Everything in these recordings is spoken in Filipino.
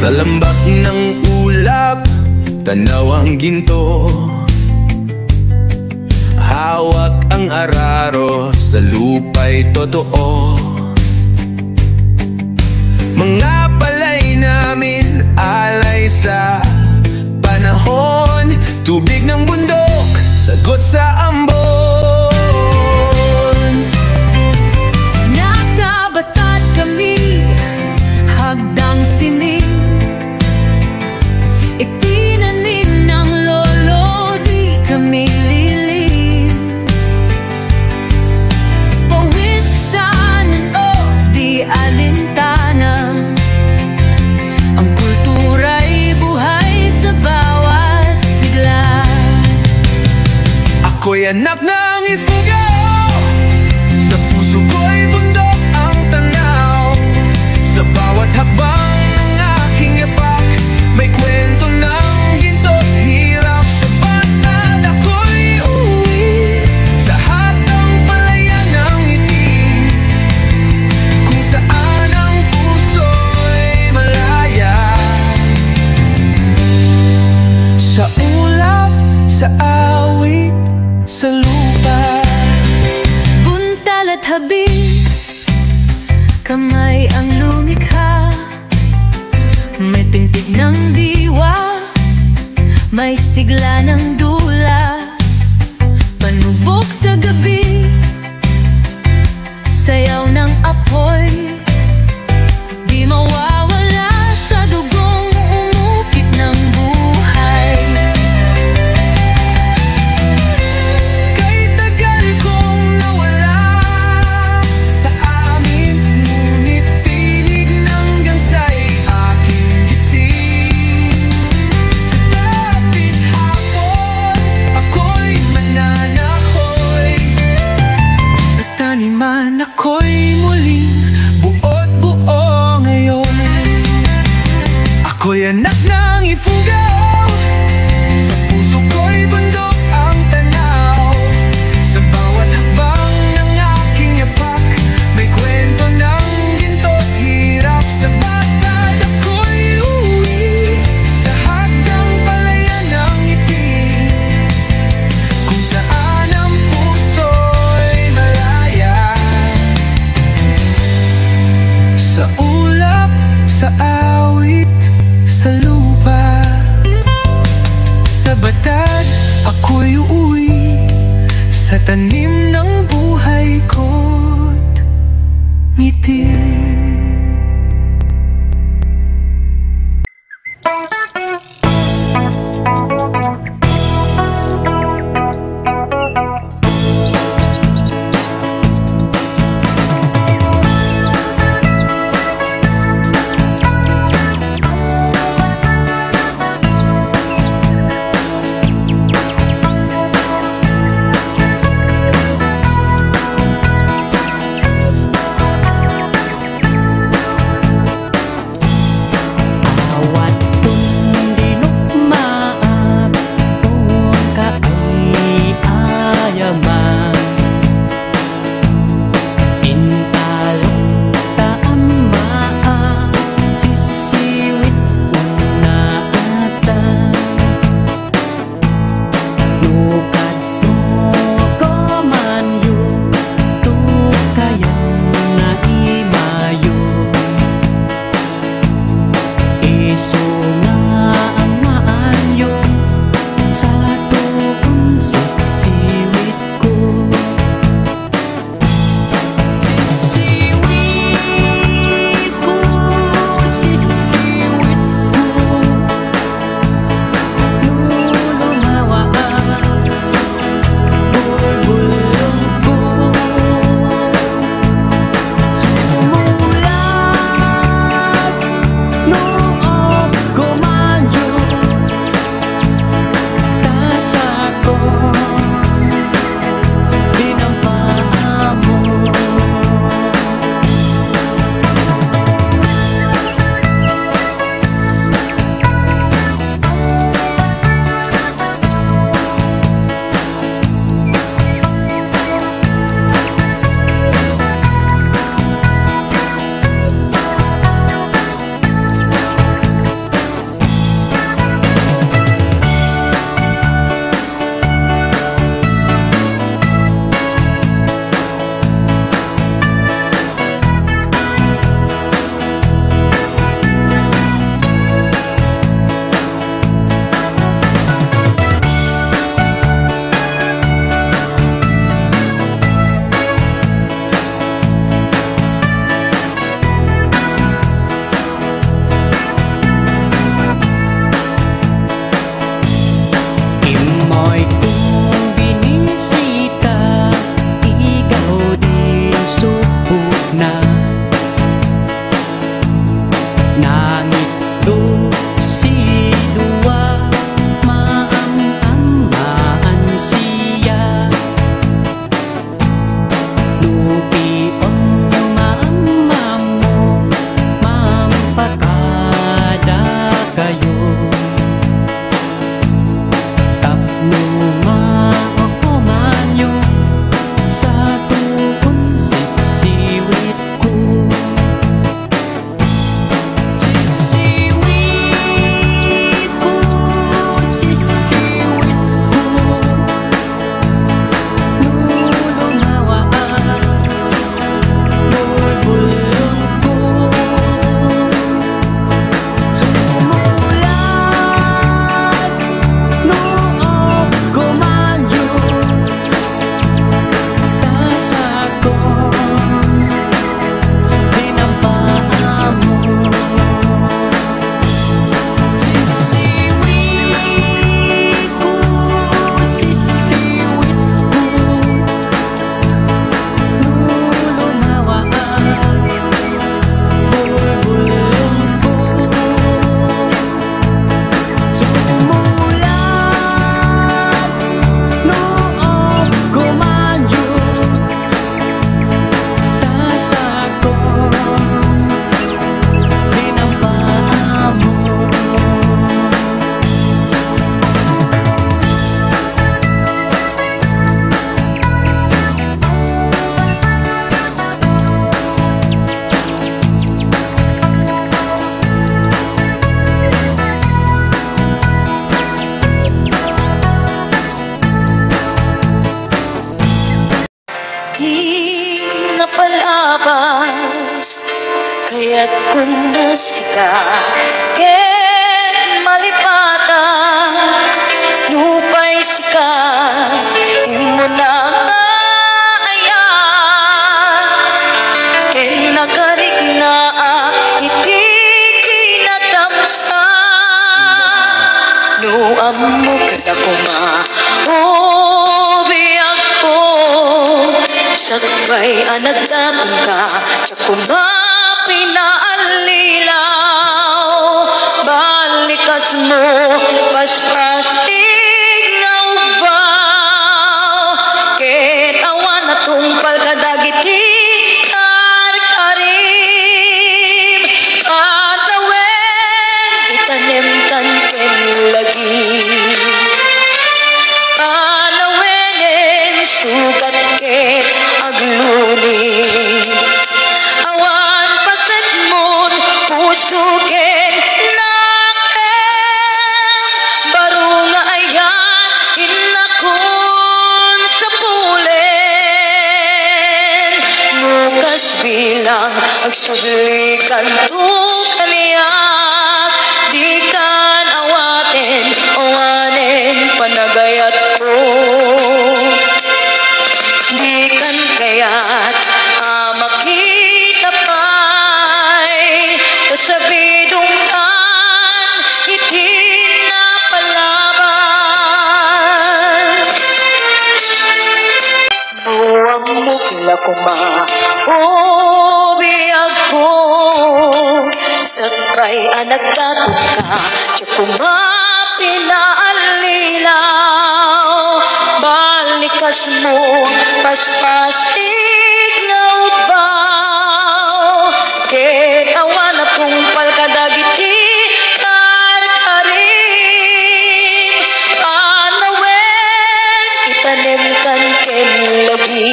Sa lambak ng ulap, tanaw ang ginto. Hawak ang araro, sa lupa'y totoo. Mga palay namin alay sa panahon. Tubig ng bundok, sagot sa ambon. Nasa batat kami, hagdang sining. Itinanim ng lolo, di kami lilim. Pawisan o di alintana, ang kultura'y buhay sa bawat sigla. Ako'y anak ng Ifugao, sa puso ko'y bundok ang tanaw. Sa bawat hakbang ng aking yapak, may kwento ng ginto't hirap. Sa banad ako'y uuwi, sa hatang palayan ng ngiti, kung saan ang puso'y malaya. Sa ulap, sa awit, sa lupa. Buntal at habig, kamay ang lumikha. May tintig ng diwa, may sigla ng dula. Panubok sa gabi, sayaw ng apoy. Di mawawala sa dugong umukit ng buhay. Kay tagal kong nawala sa amin, ngunit tinig ng gansa'y aking gising. Sa dapit hapon, Nangit do si dua maang-amaan siya. Lupion mama mo, mampatada kayo. Tapno maokomanyo sa tuon sisiwit ko. Sisiwit ko, sisiwit ko, nulungawaan, bulbulon ko. Sumulat noong kumanyo, tasa ko, dinampaan mo. Sisiwit ko, sisiwit ko, nulungawaan, bulbulon ko. Sumulat noong kumanyo, tasa ko, dinampaan mo. Di napalabas, kaya't kung nasika, ket malipatan, nupay sika, imo na ayan, ket nagarik na iti kinatamsa, no amo kada kuma, biyag ko. Sakbay anagdatong ka, tiyak ko nga pinaalilaw. Balikas mo, paspastig na ubaw. Ket awan na tungpal kadagiti karkarim. Katawen, itanim kan ken lagi. Panawenen, sugat ket agluni. Awan paset mon puso ken nakem. Baro nga ayan inakon sa pulen. Nukas bilang agsuglikan to kaniyak. Di kan awaten, awanen panagayat ko. Di kan kaya't makita pa'y kasabidong kan iti napalabas. Buwang mukla kuma, biyag ko. Sakay anagdatong ka, tiyak ko nga pinaalilaw. Balikas mo, paspastig na ubaw. Ket awan na tungpal kadagiti karkarim. Anawen, itanim kan ken lagi.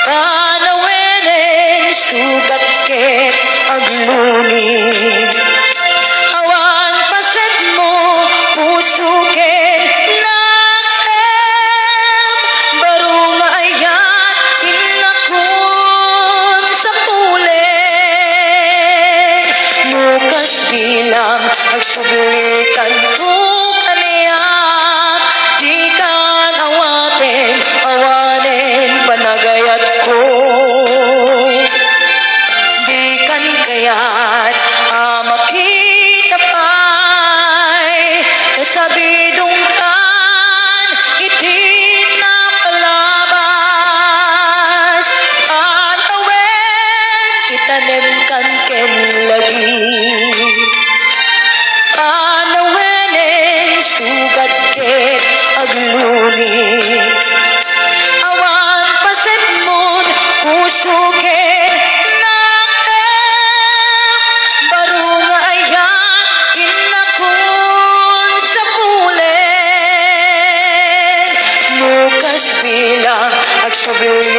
Panawenen, sugat ket agluni. Awan paset mo, puso ket nakem. Baro nga ayan inakon sa pulen. Nukas bilang agsuglikan to kaniyak. Di kan awaten, awanen panagayat ko. Di kan kaya't makita pa'y kasabidong kan iti napalabas. Anawen, itanim kan ken sabihin